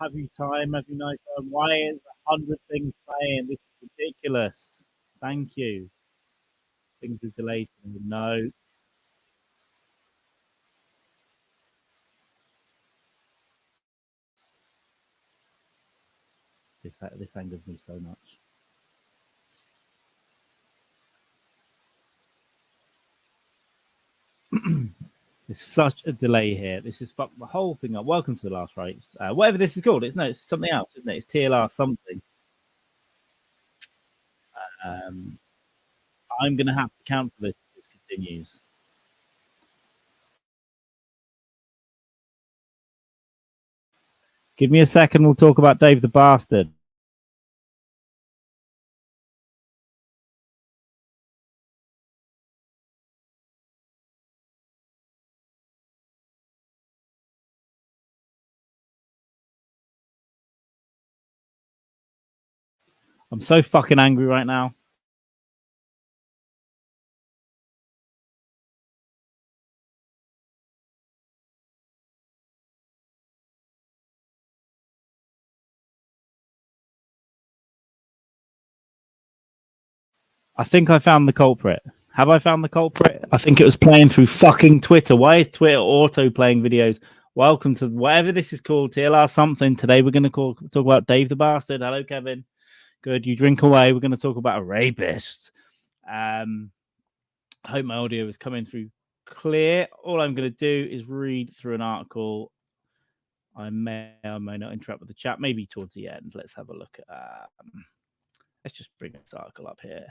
Have you time? Have you nice time? Why is 100 things playing? This is ridiculous. Thank you. Things are delayed. No. This angers me so much. There's such a delay here. This is fucked the whole thing up. Welcome to the last race. Whatever this is called. It's something else, isn't it? It's TLR something. I'm going to have to cancel this if this continues. Give me a second. We'll talk about Dave the Bastard. I'm so fucking angry right now. I think I found the culprit. Have I found the culprit? I think it was playing through fucking Twitter. Why is Twitter auto playing videos? Welcome to whatever this is called, TLR something. Today we're going to talk about Dave the Bastard. Hello, Kevin. Good. You drink away. We're going to talk about a rapist. I hope my audio is coming through clear. All I'm going to do is read through an article. I may or may not interact with the chat, maybe towards the end. Let's have a look at. Let's just bring this article up here.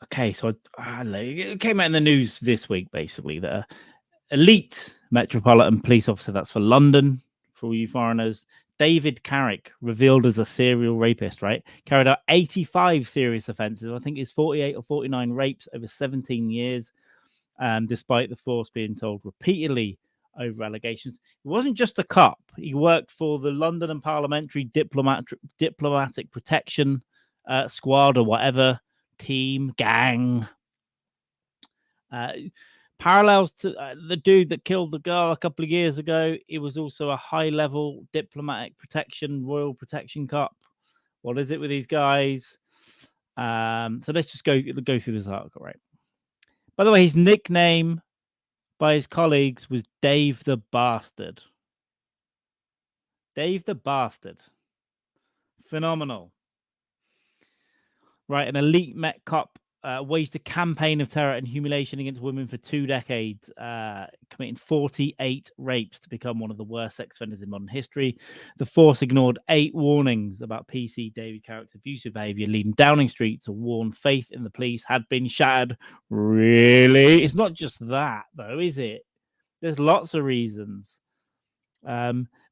Okay, so it came out in the news this week, basically, that elite Metropolitan Police officer, that's for London, for all you foreigners, David Carrick, revealed as a serial rapist, right? Carried out 85 serious offences. I think it's 48 or 49 rapes over 17 years, despite the force being told repeatedly over allegations. He wasn't just a cop. He worked for the London and Parliamentary Diplomatic Protection Squad or whatever, team, gang. Parallels to the dude that killed the girl a couple of years ago, he was also a high-level diplomatic protection, royal protection cop. What is it with these guys? So let's just go through this article, right? By the way, his nickname by his colleagues was Dave the Bastard. Dave the Bastard. Phenomenal. Right, an elite Met cop waged a campaign of terror and humiliation against women for 2 decades, committing 48 rapes to become one of the worst sex offenders in modern history. The force ignored 8 warnings about PC David Carrick's abusive behaviour, leading Downing Street to warn faith in the police had been shattered. Really? It's not just that, though, is it? There's lots of reasons.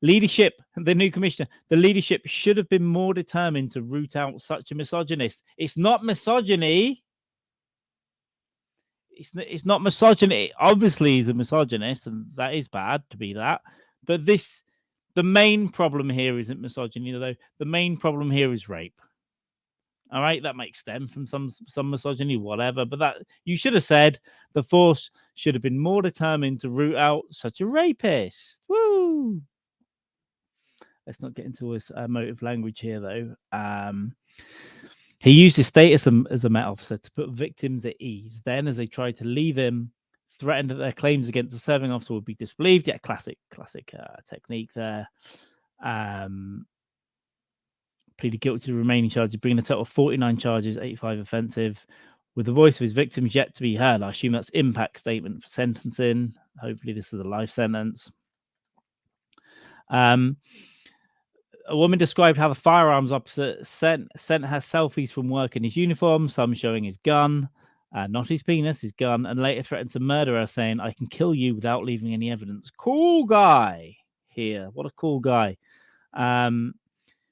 Leadership, the new commissioner, the leadership should have been more determined to root out such a misogynist. It's not misogyny. It's not misogyny. Obviously, he's a misogynist, and that is bad to be that. But the main problem here isn't misogyny, though. The main problem here is rape. All right, that might stem from some misogyny, whatever. But that you should have said the force should have been more determined to root out such a rapist. Woo! Let's not get into his emotive language here, though. He used his status as a Met officer to put victims at ease. Then, as they tried to leave him, threatened that their claims against the serving officer would be disbelieved. Yeah, classic technique there. Pleaded guilty to the remaining charges, bringing a total of 49 charges, 85 offensive. With the voice of his victims yet to be heard, I assume that's impact statement for sentencing. Hopefully, this is a life sentence. A woman described how the firearms officer sent her selfies from work in his uniform, some showing his gun, not his penis, his gun, and later threatened to murder her, saying, "I can kill you without leaving any evidence." Cool guy here. What a cool guy.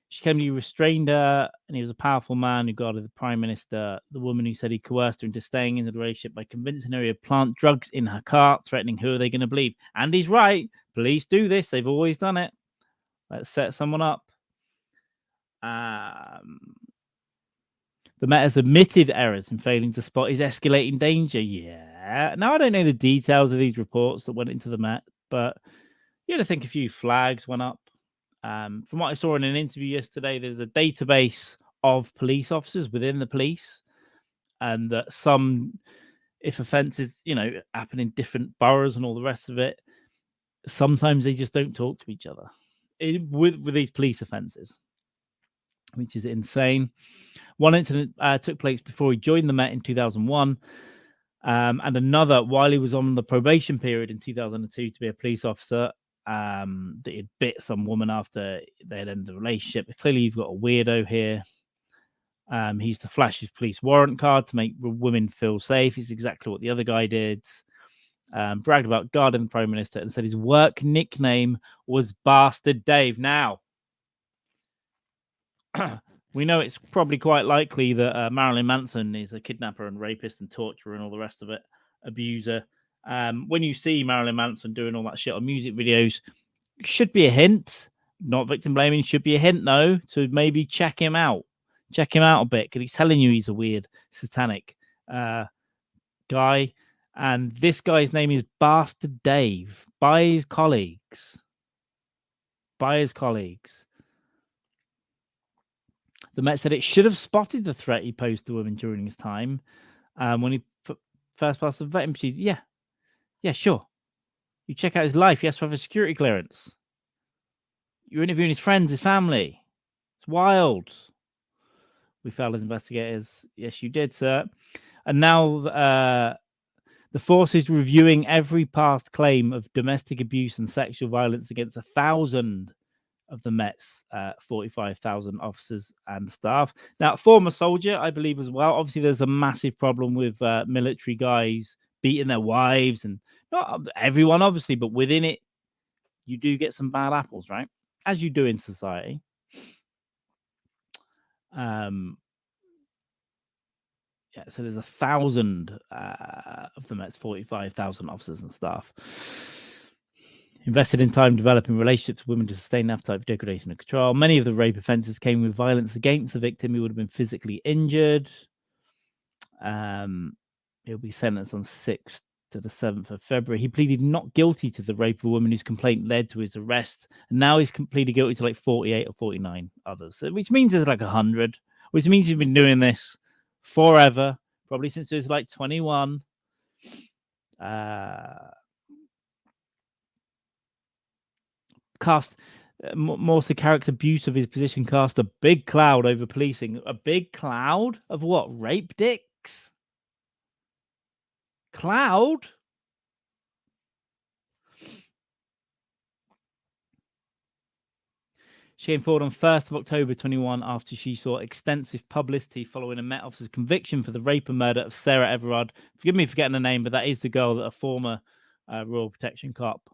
She claimed he restrained her, and he was a powerful man who guarded the Prime Minister. The woman who said he coerced her into staying in the relationship by convincing her he would plant drugs in her car, threatening who are they going to believe? And he's right. Police do this. They've always done it. Let's set someone up. The Met has admitted errors in failing to spot his escalating danger. Yeah. Now, I don't know the details of these reports that went into the Met, but You had to think a few flags went up. From what I saw in an interview yesterday, there's a database of police officers within the police, and that some, if offences, happen in different boroughs and all the rest of it, sometimes they just don't talk to each other with these police offences, which is insane. One incident took place before he joined the Met in 2001, and another while he was on the probation period in 2002 to be a police officer. That he'd bit some woman after they had ended the relationship. Clearly, you've got a weirdo here. He used to flash his police warrant card to make women feel safe. It's exactly what the other guy did. Bragged about guarding the Prime Minister and said his work nickname was Bastard Dave. Now, we know it's probably quite likely that Marilyn Manson is a kidnapper and rapist and torturer and all the rest of it, abuser. When you see Marilyn Manson doing all that shit on music videos, should be a hint, not victim blaming, should be a hint though, to maybe check him out a bit, because he's telling you he's a weird satanic guy. And this guy's name is Bastard Dave by his colleagues. The Met said it should have spotted the threat he posed to women during his time when he first passed the vetting procedure. Yeah, sure. You check out his life. He has to have a security clearance. You're interviewing his friends, his family. It's wild. We failed as investigators. Yes, you did, sir. And now the force is reviewing every past claim of domestic abuse and sexual violence against 1,000 of the Met's 45,000 officers and staff. Now, former soldier, I believe as well. Obviously, there's a massive problem with military guys beating their wives, and not everyone, obviously, but within it, you do get some bad apples, right? As you do in society. So there's 1,000 of the Met's 45,000 officers and staff. Invested in time developing relationships with women to sustain an appetite for degradation and control. Many of the rape offences came with violence against the victim who would have been physically injured. He'll be sentenced on 6th to the 7th of February. He pleaded not guilty to the rape of a woman whose complaint led to his arrest. And now he's pleaded guilty to like 48 or 49 others, which means there's like 100, which means he's been doing this forever, probably since he was like 21. Cast more so Carrick's abuse of his position cast a big cloud over policing. A big cloud of what? Rape dicks? Cloud? She came forward on 1st of October 21 after she saw extensive publicity following a Met officer's conviction for the rape and murder of Sarah Everard. Forgive me for getting the name, but that is the girl that a former Royal Protection cop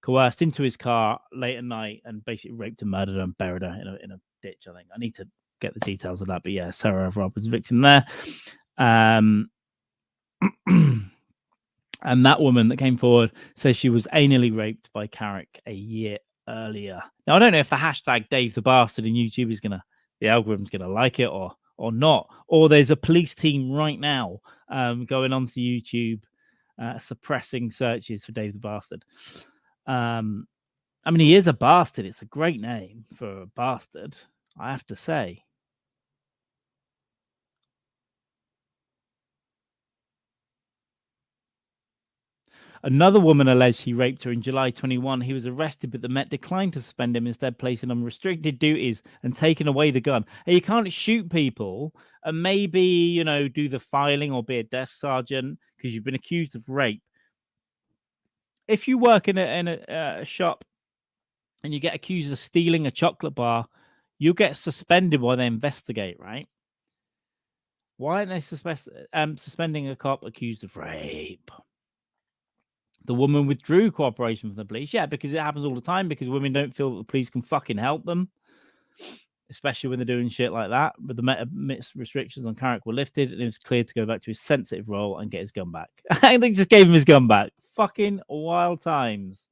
coerced into his car late at night and basically raped and murdered her and buried her in a ditch, I think. I need to get the details of that, but yeah, Sarah Everard was a victim there. And that woman that came forward says she was anally raped by Carrick a year earlier. Now, I don't know if the hashtag Dave the Bastard in YouTube is the algorithm's gonna like it or not. Or there's a police team right now going onto YouTube suppressing searches for Dave the Bastard. I mean, he is a bastard. It's a great name for a bastard, I have to say. Another woman alleged he raped her in July 21. He was arrested, but the Met declined to suspend him, instead placing him on restricted duties and taking away the gun. And you can't shoot people and maybe, do the filing or be a desk sergeant because you've been accused of rape. If you work in a shop and you get accused of stealing a chocolate bar, you'll get suspended while they investigate, right? Why aren't they suspending a cop accused of rape? The woman withdrew cooperation from the police. Yeah, because it happens all the time, because women don't feel that the police can fucking help them, especially when they're doing shit like that. But the restrictions on Carrick were lifted, and it was clear to go back to his sensitive role and get his gun back. And they just gave him his gun back. Fucking wild times.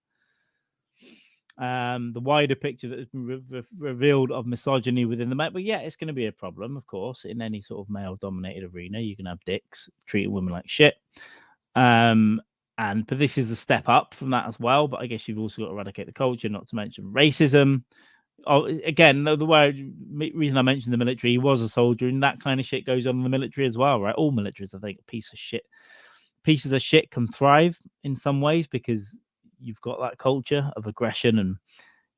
The wider picture that has been revealed of misogyny within the Met. But yeah, it's going to be a problem, of course, in any sort of male-dominated arena. You can have dicks treating women like shit. but this is a step up from that as well. But I guess you've also got to eradicate the culture, not to mention racism. Oh, again, the reason I mentioned the military, he was a soldier, and that kind of shit goes on in the military as well, right? All militaries, I think, pieces of shit can thrive in some ways because you've got that culture of aggression and,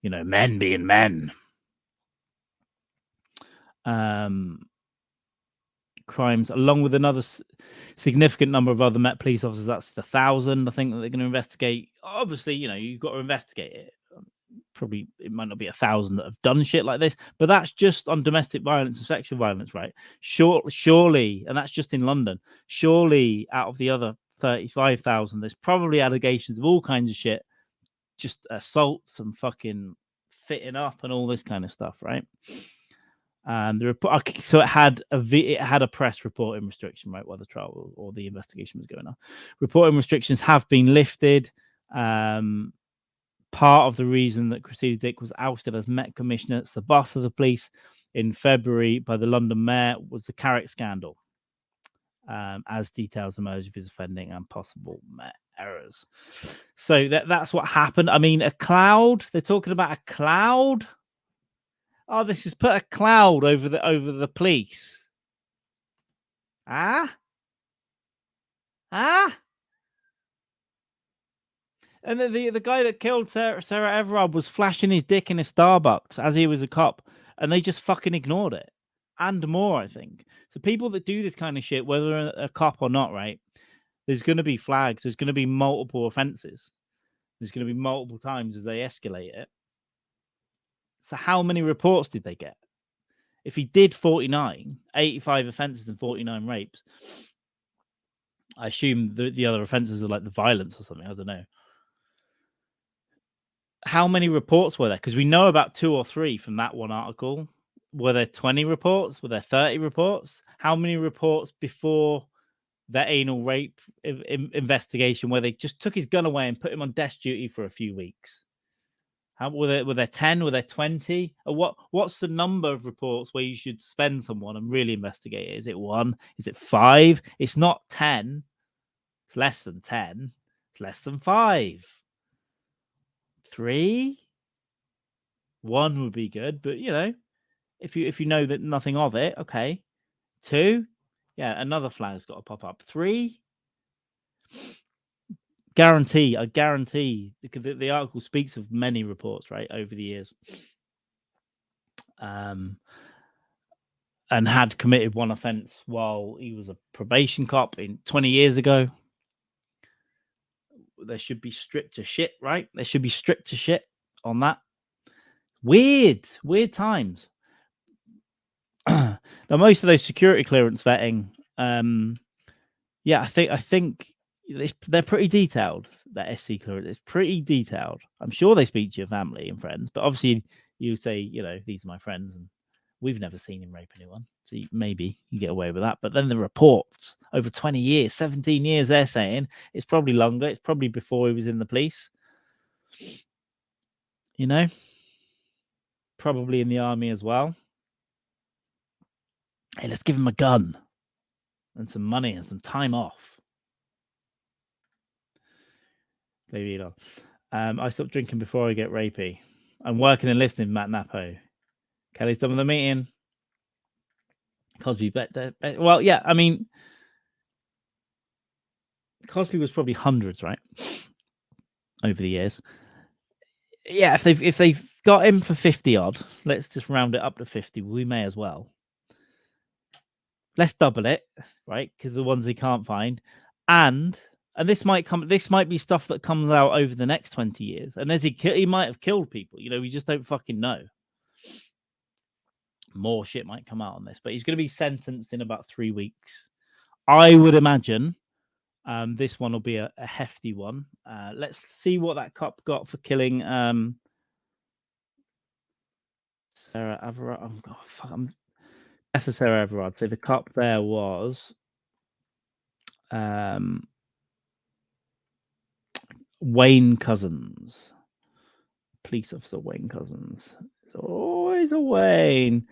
you know, men being men. Crimes, along with another significant number of other Met police officers. That's the 1,000, I think, that they're going to investigate. Obviously, you know, you've got to investigate it. Probably it might not be 1,000 that have done shit like this, but that's just on domestic violence and sexual violence, right? Surely, and that's just in London. Surely, out of the other 35,000, there's probably allegations of all kinds of shit, just assaults and fucking fitting up and all this kind of stuff, right? The report, so it had a press reporting restriction, right, while the trial or the investigation was going on. Reporting restrictions have been lifted. Part of the reason that Cressida Dick was ousted as Met Commissioner, it's the boss of the police, in February by the London Mayor, was the Carrick scandal, as details emerge of his offending and possible Met errors. So that's what happened. I mean, a cloud. They're talking about a cloud. Oh, this has put a cloud over the police. Ah. And the guy that killed Sarah Everard was flashing his dick in a Starbucks as he was a cop, and they just fucking ignored it. And more, I think. So people that do this kind of shit, whether they're a cop or not, right, there's going to be flags. There's going to be multiple offences. There's going to be multiple times as they escalate it. So how many reports did they get? If he did 85 offences and 49 rapes, I assume the other offences are like the violence or something. I don't know. How many reports were there? Because we know about 2 or 3 from that one article. Were there 20 reports? Were there 30 reports? How many reports before that anal rape investigation where they just took his gun away and put him on desk duty for a few weeks? How were there 10? Were there 20? Or what's the number of reports where you should suspend someone and really investigate it? Is it 1? Is it 5? It's not 10. It's less than 10. It's less than 5. 3? 1 would be good, but you know, if you know that nothing of it, okay. 2, yeah, another flag's got to pop up. 3, I guarantee, because the article speaks of many reports, right, over the years, and had committed one offence while he was a probation cop 20 years ago. There should be stricter shit, right? There should be stricter shit on that. Weird times. Now, most of those security clearance vetting, yeah, I think they're pretty detailed. That SC clearance is pretty detailed. I'm sure they speak to your family and friends, but obviously you say, you know, these are my friends and we've never seen him rape anyone. So maybe you get away with that. But then the reports over 20 years, 17 years, they're saying it's probably longer. It's probably before he was in the police. You know, probably in the army as well. Hey, let's give him a gun and some money and some time off. Maybe not. I stopped drinking before I get rapey. I'm working and listening, Matt Napo. Kelly's done with the meeting. Cosby better. Well, yeah, I mean, Cosby was probably hundreds, right? Over the years. Yeah, if they've got him for 50 odd, let's just round it up to 50. We may as well. Let's double it, right? Because the ones he can't find. And this might be stuff that comes out over the next 20 years. And as he might have killed people, you know, we just don't fucking know. More shit might come out on this, but he's going to be sentenced in about 3 weeks. I would imagine this one will be a hefty one. Let's see what that cop got for killing Sarah Everard. Death of Sarah Everard. So the cop there was Wayne Cousins. Police officer Wayne Cousins. It's always a Wayne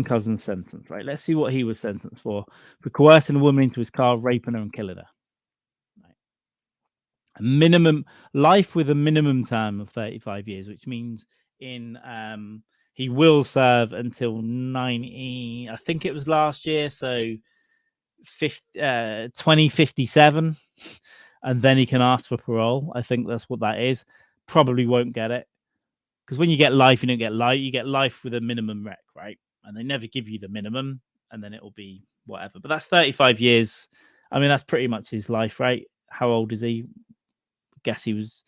Cousins sentence, right? Let's see what he was sentenced for coercing a woman into his car, raping her and killing her. Right. minimum life with a minimum term of 35 years, which means he will serve until 90. I think it was last year, so 2057, and then he can ask for parole. I think that's what that is. Probably won't get it, because when you get life, you don't get life. You get life with a minimum rec, right? And they never give you the minimum, and then it'll be whatever. But that's 35 years. I mean, that's pretty much his life, right? How old is he? Guess he was.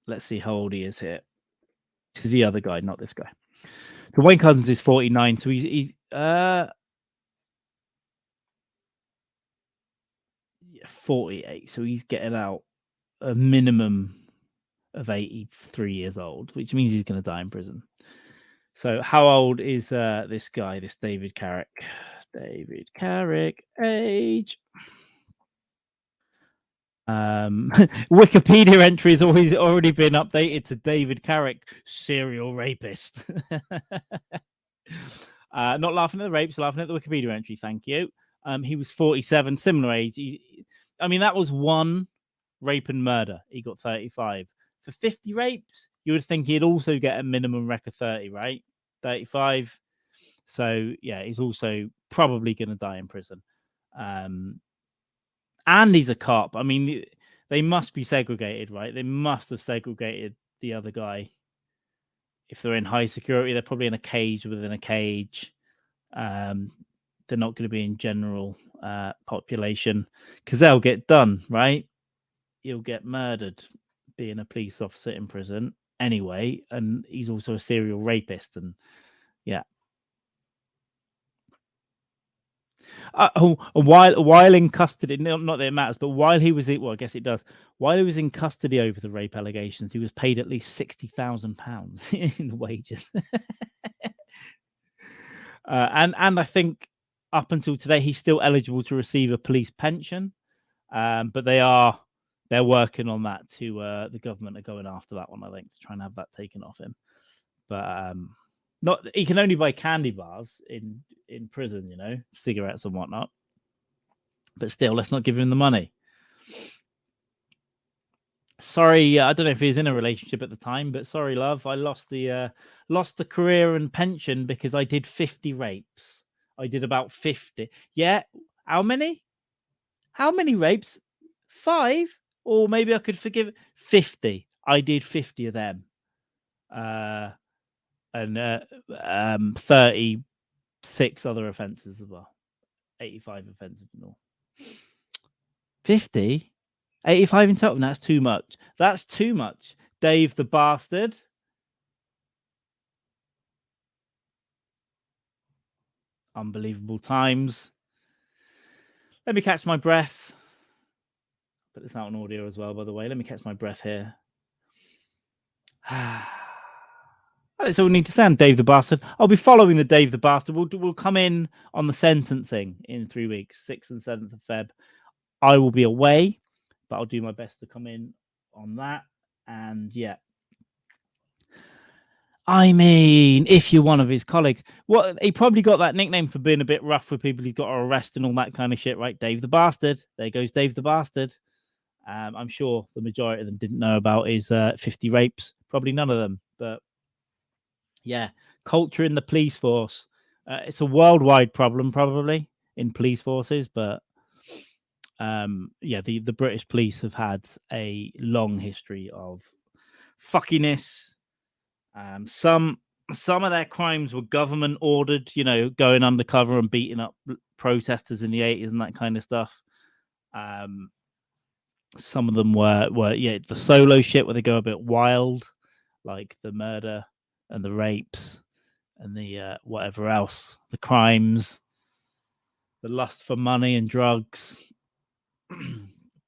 Let's see how old he is here. This is the other guy, not this guy. So Wayne Cousins is 49. So he's 48. So he's getting out a minimum of 83 years old, which means he's going to die in prison. So how old is this guy, this David Carrick? David Carrick, age. Wikipedia entry has already been updated to David Carrick, serial rapist. Not laughing at the rapes, laughing at the Wikipedia entry. Thank you. He was 47, similar age. I mean, that was one rape and murder. He got 35. For 50 rapes, you would think he'd also get a minimum rec of 30, right? 35. So yeah, he's also probably going to die in prison. And he's a cop. I mean, they must be segregated, right? They must have segregated the other guy. If they're in high security, they're probably in a cage within a cage. They're not going to be in general population, because they'll get done, right? He'll get murdered being a police officer in prison anyway, and he's also a serial rapist, and yeah. While in custody, not that it matters, but while he was, well, I guess it does. While he was in custody over the rape allegations, he was paid at least £60,000 in wages. And I think up until today, he's still eligible to receive a police pension, but they're working on that to the government are going after that one, I think, to try and have that taken off him. But not he can only buy candy bars in prison, you know, cigarettes and whatnot. But still, let's not give him the money. Sorry, I don't know if he was in a relationship at the time, but sorry, love, I lost the career and pension because I did 50 rapes. I did about 50. Yeah, how many? How many rapes? 5, or maybe I could forgive 50. I did 50 of them, and 36 other offences as well. 85 offences in all. 50. 85 in total. That's too much. That's too much. Dave the bastard. Unbelievable times. Let me catch my breath. Put this out on audio as well, by the way. Let me catch my breath here. That's all we need to say on Dave the Bastard. I'll be following the Dave the Bastard. We'll come in on the sentencing in 3 weeks, 6th and 7th of Feb. I will be away, but I'll do my best to come in on that. And yeah, I mean, if you're one of his colleagues, he probably got that nickname for being a bit rough with people he's got to arrest and all that kind of shit, right? Dave the Bastard. There goes Dave the Bastard. I'm sure the majority of them didn't know about his 50 rapes. Probably none of them. But yeah, culture in the police force. It's a worldwide problem, probably, in police forces. But yeah, the British police have had a long history of fuckiness. Some of their crimes were government ordered, you know, going undercover and beating up protesters in the 80s and that kind of stuff. Some of them were the solo shit where they go a bit wild, like the murder and the rapes and the whatever else, the crimes, the lust for money and drugs.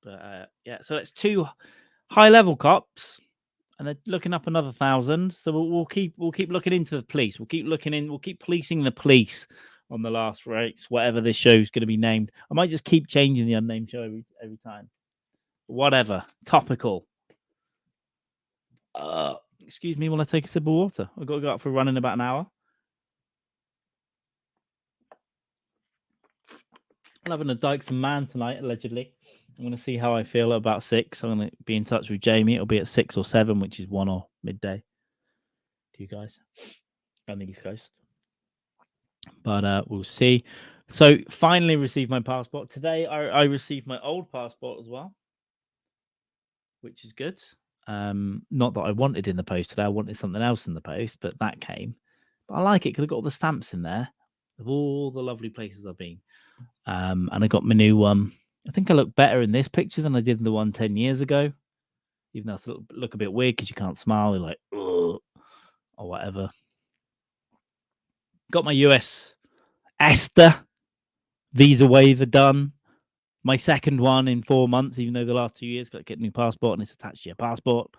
But yeah, so it's 2 high-level cops, and they're looking up another 1,000. So we'll keep looking into the police. We'll keep policing the police on the last race, whatever this show's going to be named. I might just keep changing the unnamed show every time. Whatever. Topical. Excuse me while I take a sip of water. I've got to go out for a run in about an hour. I'm having a Dykes and Man tonight, allegedly. I'm going to see how I feel at about 6. I'm going to be in touch with Jamie. It'll be at 6 or 7, which is 1 or midday to you guys on the East Coast. But we'll see. So finally received my passport. Today I received my old passport as well, which is good. Not that I wanted in the post today. I wanted something else in the post, but that came. But I like it because I've got all the stamps in there of all the lovely places I've been. And I got my new one. I think I look better in this picture than I did in the one 10 years ago. Even though I look a bit weird because you can't smile. You're like, ugh, or whatever. Got my US ESTA visa waiver done. My second one in 4 months, even though the last 2 years got to get a new passport and it's attached to your passport.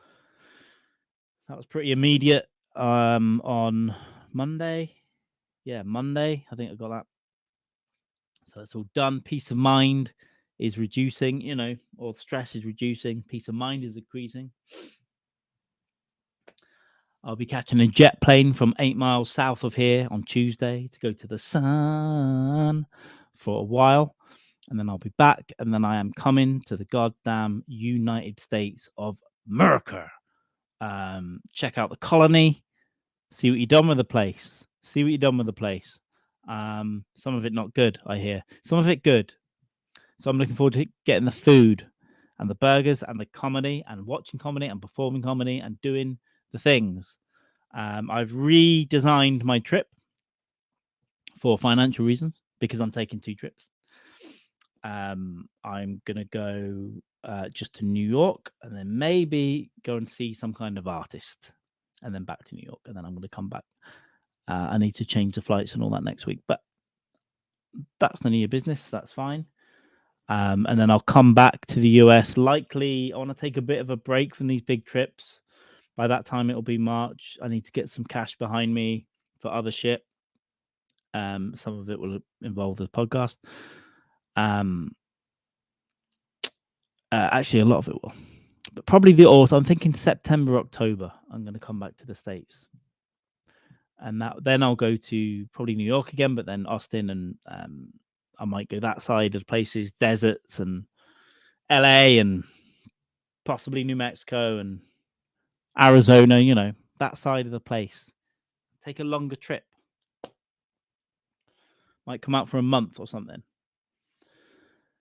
That was pretty immediate. On Monday. Yeah, Monday. I think I got that. So that's all done. Peace of mind is reducing, or stress is reducing. Peace of mind is increasing. I'll be catching a jet plane from 8 miles south of here on Tuesday to go to the sun for a while. And then I'll be back. And then I am coming to the goddamn United States of America. Check out the colony. See what you've done with the place. Some of it not good, I hear. Some of it good. So I'm looking forward to getting the food and the burgers and the comedy and watching comedy and performing comedy and doing the things. I've redesigned my trip for financial reasons because I'm taking 2 trips. I'm going to go just to New York and then maybe go and see some kind of artist and then back to New York. And then I'm going to come back. I need to change the flights and all that next week, but that's none of your business. That's fine. And then I'll come back to the US. Likely, I want to take a bit of a break from these big trips. By that time, it'll be March. I need to get some cash behind me for other shit. Some of it will involve the podcast. Actually, a lot of it will. But probably the autumn. I'm thinking September, October. I'm going to come back to the States. And then I'll go to probably New York again, but then Austin and I might go that side of places, deserts and LA and possibly New Mexico and Arizona, that side of the place. Take a longer trip. Might come out for a month or something.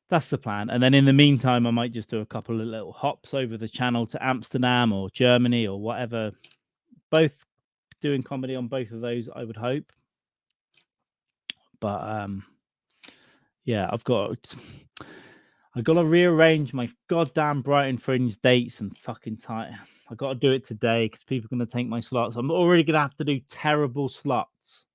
That's the plan. And then in the meantime, I might just do a couple of little hops over the channel to Amsterdam or Germany or whatever. Both doing comedy on both of those, I would hope. But yeah, I've got to rearrange my goddamn Brighton Fringe dates and fucking time. I got to do it today because people are going to take my slots. I'm already going to have to do terrible slots.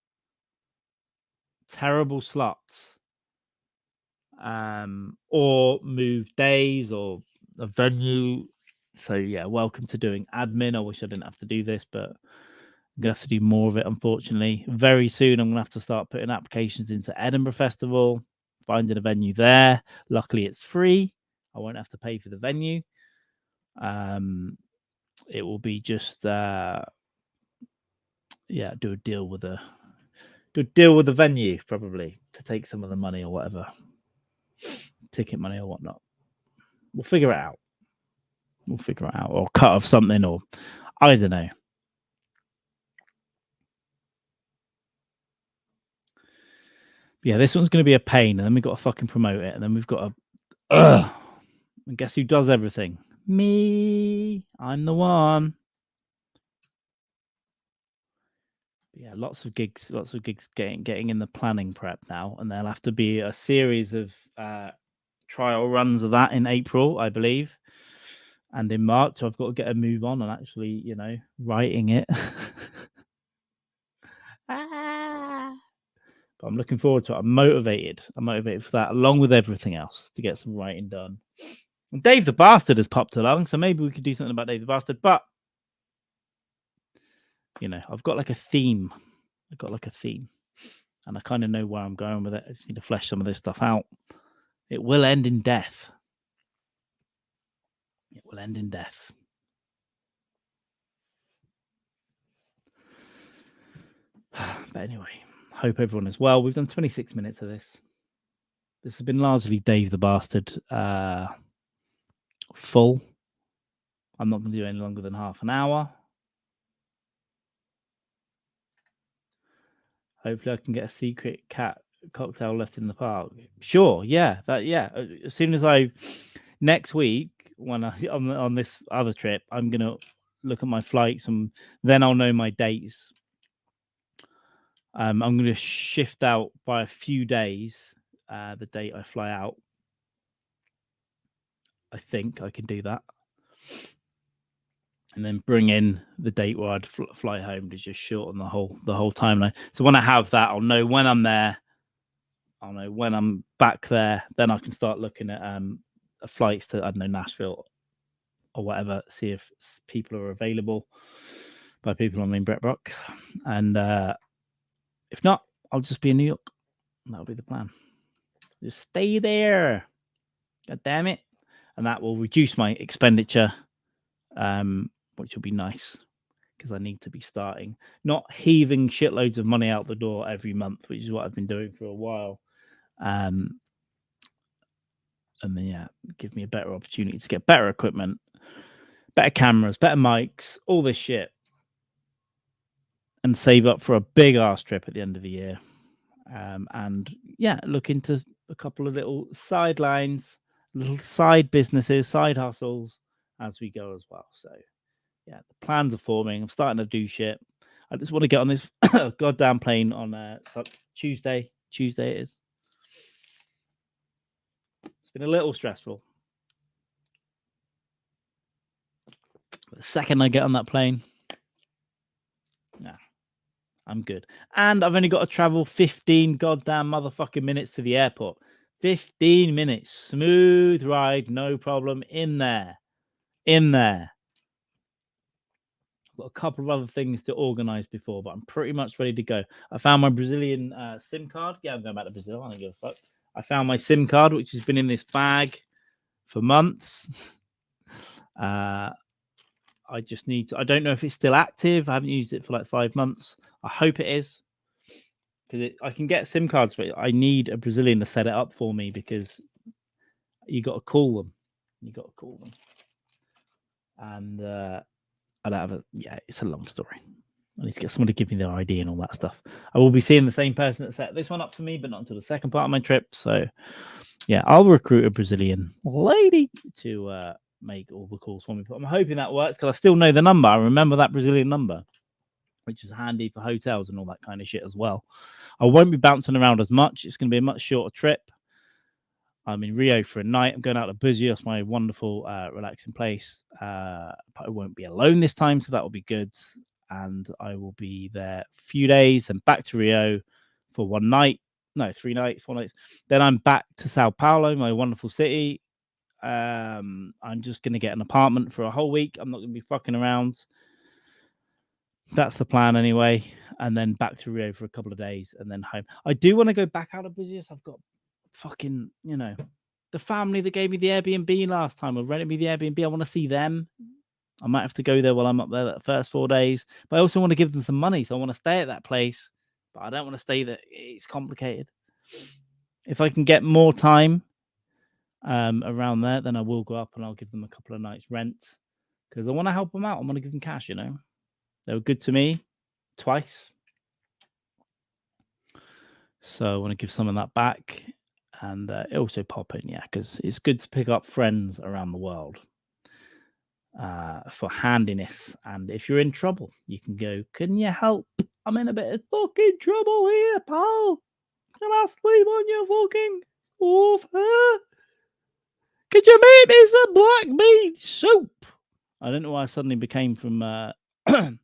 Or move days or a venue. So yeah, welcome to doing admin. I wish I didn't have to do this, but I'm gonna have to do more of it, unfortunately. Very soon I'm gonna have to start putting applications into Edinburgh Festival, finding a venue there. Luckily it's free. I won't have to pay for the venue. It will be just do a deal with the venue, probably, to take some of the money or whatever. Ticket money or whatnot. We'll figure it out. Or cut off something, or I don't know. Yeah, this one's going to be a pain, and then we've got to fucking promote it, and then we've got to. And guess who does everything? Me. I'm the one. But yeah, lots of gigs getting in the planning prep now, and there'll have to be a series of trial runs of that in April, I believe. And in March, I've got to get a move on and actually, writing it. But I'm looking forward to it. I'm motivated for that, along with everything else, to get some writing done. And Dave the Bastard has popped along, so maybe we could do something about Dave the Bastard. But I've got like a theme. And I kind of know where I'm going with it. I just need to flesh some of this stuff out. It will end in death. But anyway, hope everyone is well. We've done 26 minutes of this. This has been largely Dave the Bastard. full. I'm not going to do any longer than half an hour. Hopefully, I can get a secret cat cocktail left in the park. Sure, yeah, As soon as next week when I on this other trip, I'm gonna look at my flights and then I'll know my dates. I'm gonna shift out by a few days the date I fly out. I think I can do that, and then bring in the date where I'd fly home to just shorten the whole timeline. So when I have that, I'll know when I'm there. I'll know when I'm back there. Then I can start looking at flights to, I don't know, Nashville or whatever. See if people are available. By people, I mean Brett Brock. And if not, I'll just be in New York. That'll be the plan. Just stay there. God damn it. And that will reduce my expenditure, which will be nice because I need to be starting, not heaving shitloads of money out the door every month, which is what I've been doing for a while. And then, give me a better opportunity to get better equipment, better cameras, better mics, all this shit, and save up for a big ass trip at the end of the year. And look into a couple of little sidelines, little side businesses, side hustles as we go as well. So, the plans are forming. I'm starting to do shit. I just want to get on this goddamn plane on Tuesday. Tuesday it is. It's been a little stressful. But the second I get on that plane, I'm good. And I've only got to travel 15 goddamn motherfucking minutes to the airport. 15 minutes. Smooth ride, no problem. In there. Got a couple of other things to organize before, but I'm pretty much ready to go. I found my Brazilian SIM card. Yeah, I'm going back to Brazil. I don't give a fuck. I found my SIM card, which has been in this bag for months. I just need to, I don't know if it's still active. I haven't used it for like 5 months. I hope it is, because I can get SIM cards, but I need a Brazilian to set it up for me because you got to call them. And I don't have it's a long story. I need to get someone to give me their ID and all that stuff. I will be seeing the same person that set this one up for me, but not until the second part of my trip. So, I'll recruit a Brazilian lady to make all the calls for me. But I'm hoping that works because I still know the number. I remember that Brazilian number, which is handy for hotels and all that kind of shit as well. I won't be bouncing around as much. It's going to be a much shorter trip. I'm in Rio for a night. I'm going out to Buzios, my wonderful, relaxing place. But I won't be alone this time, so that will be good. And I will be there a few days and back to Rio for 1 night. No, 3 nights, 4 nights. Then I'm back to Sao Paulo, my wonderful city. I'm just going to get an apartment for a whole week. I'm not going to be fucking around. That's the plan anyway. And then back to Rio for a couple of days and then home. I do want to go back out of Buzios. I've got fucking, the family that gave me the Airbnb last time or rented me the Airbnb. I want to see them. I might have to go there while I'm up there the first 4 days. But I also want to give them some money. So I want to stay at that place. But I don't want to stay there. It's complicated. If I can get more time around there, then I will go up and I'll give them a couple of nights rent. Because I want to help them out. I want to give them cash, They were good to me twice. So I want to give some of that back. And also pop in, because it's good to pick up friends around the world for handiness. And if you're in trouble, you can go, can you help? I'm in a bit of fucking trouble here, pal. Can I sleep on your fucking sofa? Could you make me some black bean soup? I don't know why I suddenly became from, I don't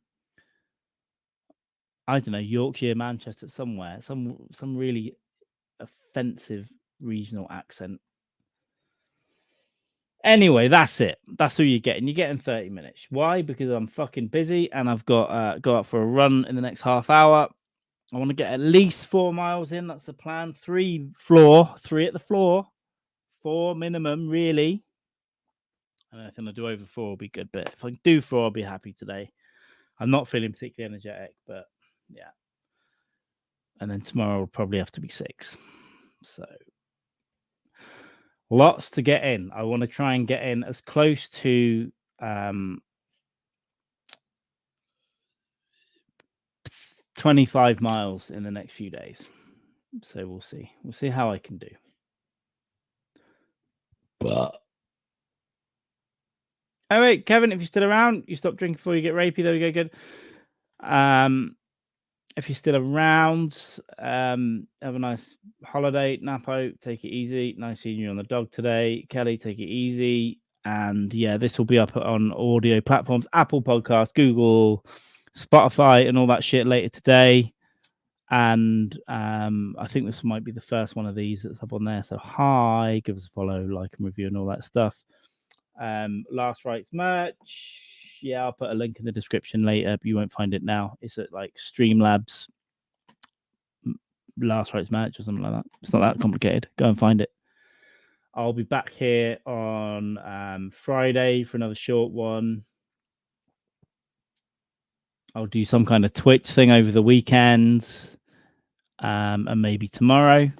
know, Yorkshire, Manchester, somewhere. Some really offensive regional accent. Anyway, that's it. That's who you're getting. You're getting 30 minutes. Why? Because I'm fucking busy and I've got go out for a run in the next half hour. I want to get at least 4 miles in. That's the plan. 3 at the floor. 4 minimum, really. And anything I do over 4 will be good. But if I do 4, I'll be happy today. I'm not feeling particularly energetic, but yeah. And then tomorrow will probably have to be 6. So Lots to get in. I want to try and get in as close to 25 miles in the next few days. So we'll see. We'll see how I can do. But oh wait, Kevin, if you're still around, you stop drinking before you get rapey. There we go. Good. If you're still around, have a nice holiday. Napo, take it easy. Nice seeing you on the dog today. Kelly, take it easy. And yeah, this will be up on audio platforms, Apple Podcasts, Google, Spotify, and all that shit later today. And I think this might be the first one of these that's up on there. So hi, give us a follow, like and review and all that stuff. Last Rights merch. Yeah, I'll put a link in the description later, but you won't find it now. It's at like Streamlabs Last Rights merch or something like that. It's not that complicated. Go and find it. I'll be back here on Friday for another short one. I'll do some kind of Twitch thing over the weekend, and maybe tomorrow.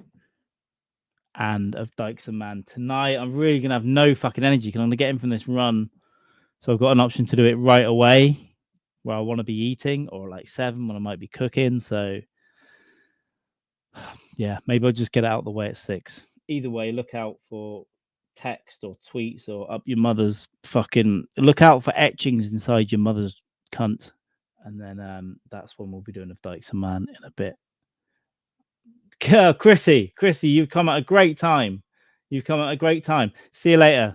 And of Dykes and Man tonight. I'm really gonna have no fucking energy because I'm gonna get in from this run. So I've got an option to do it right away where I want to be eating, or like 7 when I might be cooking. So yeah, maybe I'll just get it out of the way at 6. Either way, look out for text or tweets or up your mother's fucking, look out for etchings inside your mother's cunt. And then that's when we'll be doing Of Dykes and Man in a bit. Chrissy, you've come at a great time. See you later.